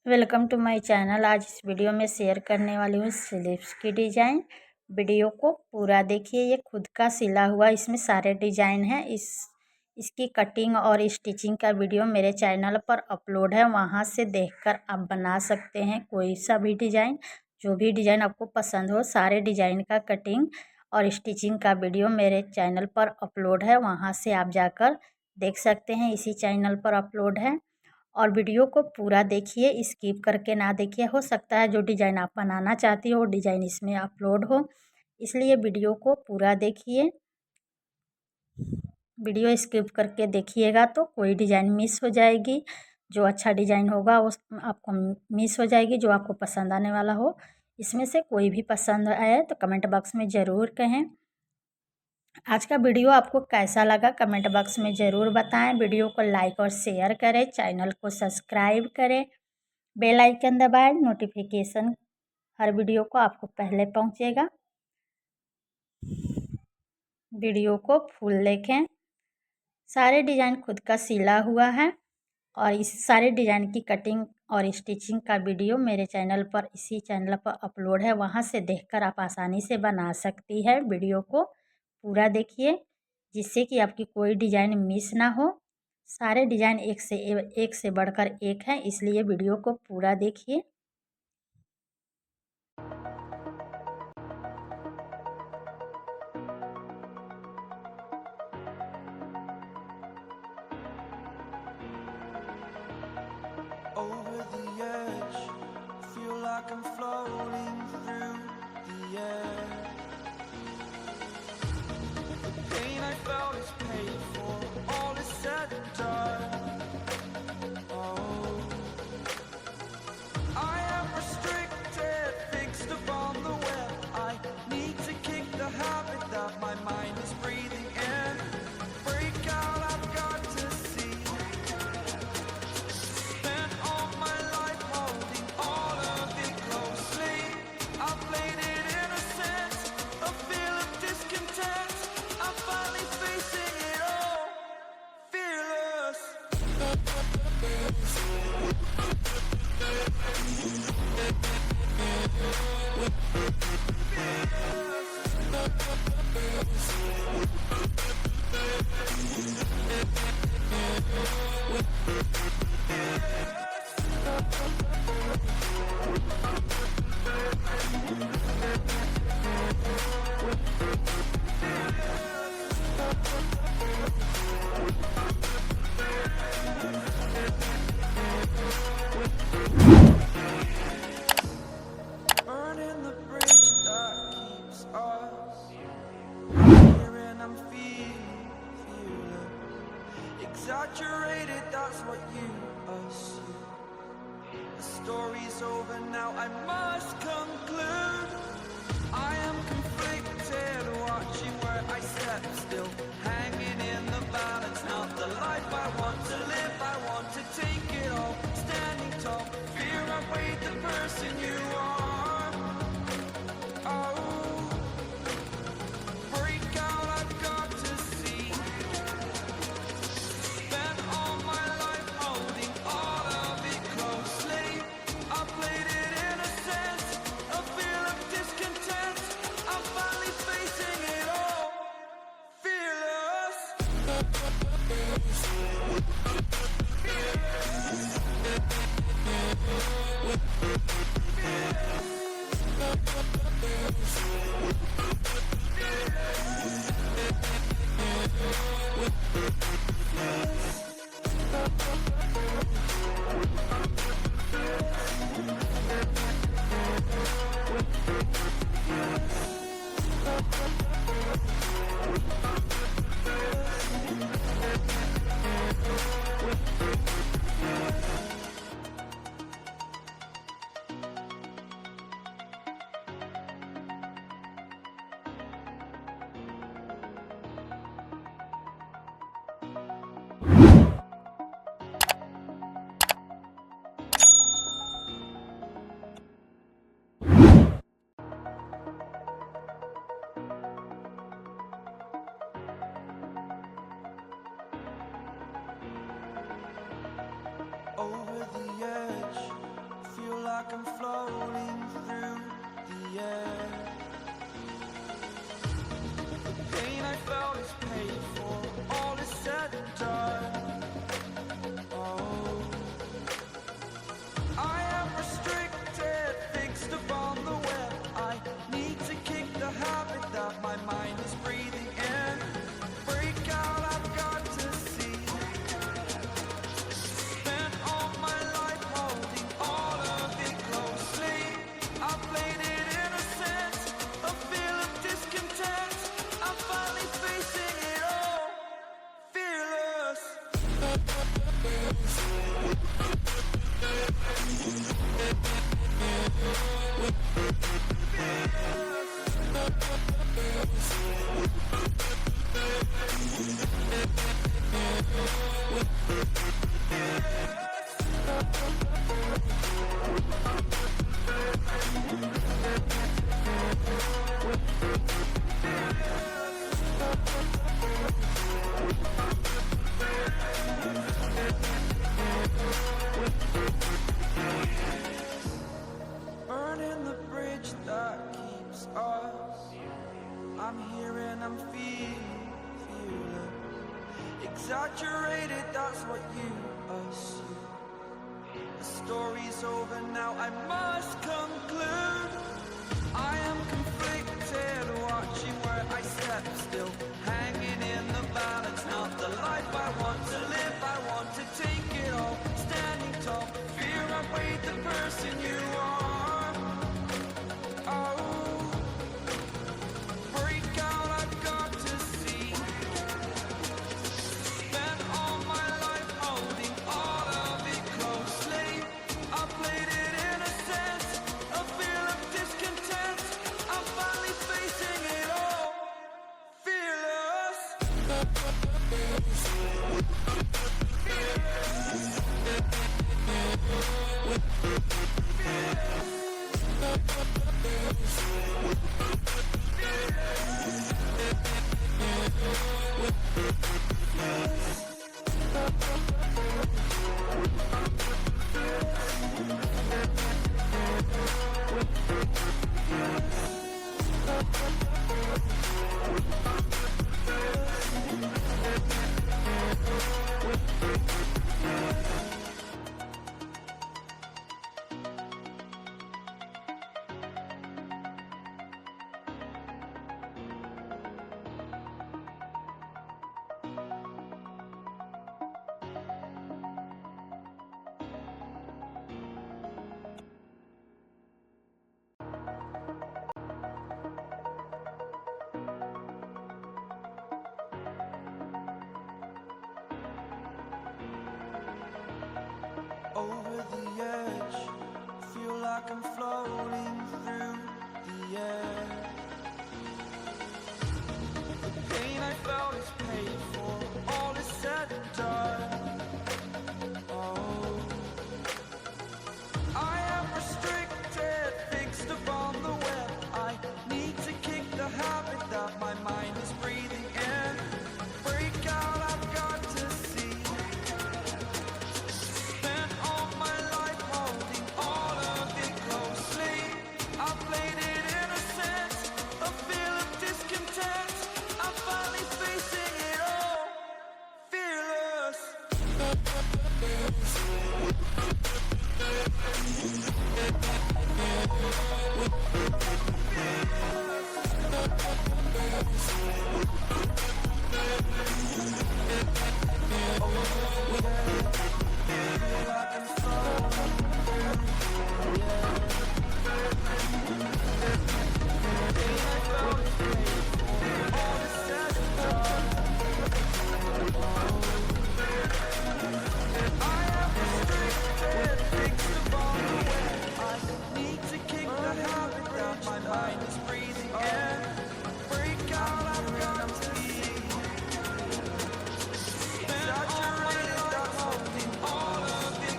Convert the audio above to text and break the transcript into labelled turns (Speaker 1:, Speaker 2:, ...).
Speaker 1: Welcome to my channel. आज इस video में शेयर करने वाली हूँ स्लीव्स की डिज़ाइन। वीडियो को पूरा देखिए। ये खुद का सिला हुआ इसमें सारे डिज़ाइन हैं। इसकी कटिंग और स्टिचिंग का वीडियो मेरे चैनल पर अपलोड है, वहाँ से देखकर आप बना सकते हैं कोई सा भी डिज़ाइन। जो भी डिज़ाइन आपको पसंद हो, सारे डिज़ाइन का कटिंग और स्टिचिंग का वीडियो मेरे चैनल पर अपलोड है, वहाँ से आप जाकर देख सकते हैं। इसी चैनल पर अपलोड है और वीडियो को पूरा देखिए, स्किप करके ना देखिए। हो सकता है जो डिज़ाइन आप बनाना चाहती हो वो डिज़ाइन इसमें अपलोड हो, इसलिए वीडियो को पूरा देखिए। वीडियो स्किप करके देखिएगा तो कोई डिज़ाइन मिस हो जाएगी। जो अच्छा डिज़ाइन होगा वो आपको मिस हो जाएगी, जो आपको पसंद आने वाला हो। इसमें से कोई भी पसंद आए तो कमेंट बॉक्स में ज़रूर कहें। आज का वीडियो आपको कैसा लगा कमेंट बॉक्स में ज़रूर बताएं। वीडियो को लाइक और शेयर करें, चैनल को सब्सक्राइब करें, बेल आइकन दबाएं। नोटिफिकेशन हर वीडियो को आपको पहले पहुंचेगा। वीडियो को फुल देखें। सारे डिज़ाइन खुद का सिला हुआ है और इस सारे डिज़ाइन की कटिंग और स्टिचिंग का वीडियो मेरे चैनल पर, इसी चैनल पर अपलोड है, वहां से देखकर आप आसानी से बना सकती है। वीडियो को पूरा देखिए जिससे कि आपकी कोई डिज़ाइन मिस ना हो। सारे डिज़ाइन एक से बढ़कर एक है, इसलिए वीडियो को पूरा देखिए।
Speaker 2: Over the edge, feel like I'm floating through the air. The pain I felt is paid for, all is said and done. Oh, I am restricted, fixed upon the web. I need to kick the habit that my mind is breathing in. Break out, I've got to see. Burning the bridge that keeps us here, and I'm feeling exaggerated, that's what you assume. The story's over now, I must conclude. I am conflicted, watching where I step still, hanging in the balance. Not the life I want to live, I want to take it all. Standing tall, fear I weighed the person you are. Oh, break out, I've got to see. Spent all my life holding all of it closely. I played it in a sense, a feel of discontent. I'm finally facing it all, fearless. Saturated, that's what you assume. The story's over now, I must conclude. I am conflicted, watching where I step still, hanging in the balance. Not the life I want to live, I want to take it all. Standing tall, fear I weighed the person you are. Oh, break out, I've got to see. Spent all my life holding all of it closely. I played it innocent, a feel of discontent. I'm finally facing it all, fearless. Over the edge, feel like I'm floating through the air. The pain I felt is paid for, all is said and done. Oh, I am restricted, fixed upon the web. I need to kick the habit that my mind is breathing in. Break out, I've got to see. Spent all my life holding all of it closely. I played it innocent, a feel of discontent. I'm finally facing it all, fearless. My mind is breathing in. Break out, I've got to see. Spent all my life holding all of it